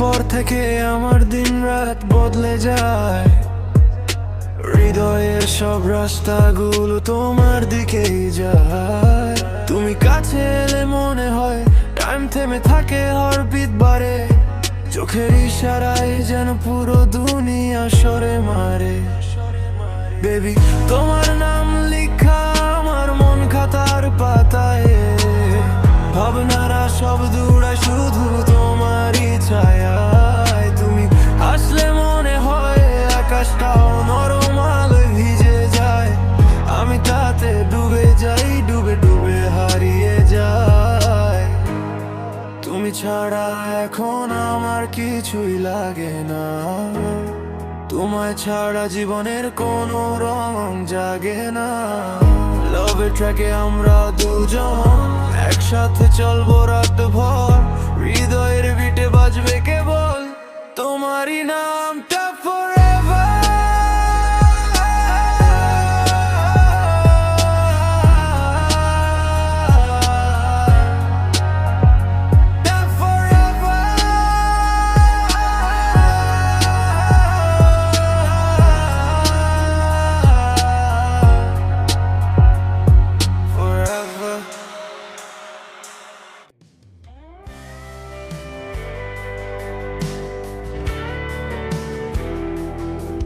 পর থেকে আমার দিন রাত বদলে যায়। হৃদয়ের সব রাস্তাগুলো তোমার দিকেই যায়। তুমি কাছে এলে মনে হয় টাইম থেমে থাকে, হার্টবিট বাড়ে। চোখের ইশারায় যেন পুরো দুনিয়া সরে মারে। বেবি, তোমার নাম লিখা আমার মন খাতার পাতায়। ভাবনারা সব দূরায় শুধু তোমারই ছায়ায়। তুমি আসলে মনে হয় আকাশটাও নরম আলোয় ভিজে যায়। আমি তাতে ডুবে যাই, ডুবে ডুবে হারিয়ে যাই। তুমি ছাড়া এখন আমার কিছুই লাগে না। তোমায় ছাড়া জীবনের কোনো রং জাগে না। লভের ট্র্যাকে আমরা দুজন একসাথে চলবো রাত ভর। হৃদয়ের বিটে বাজবে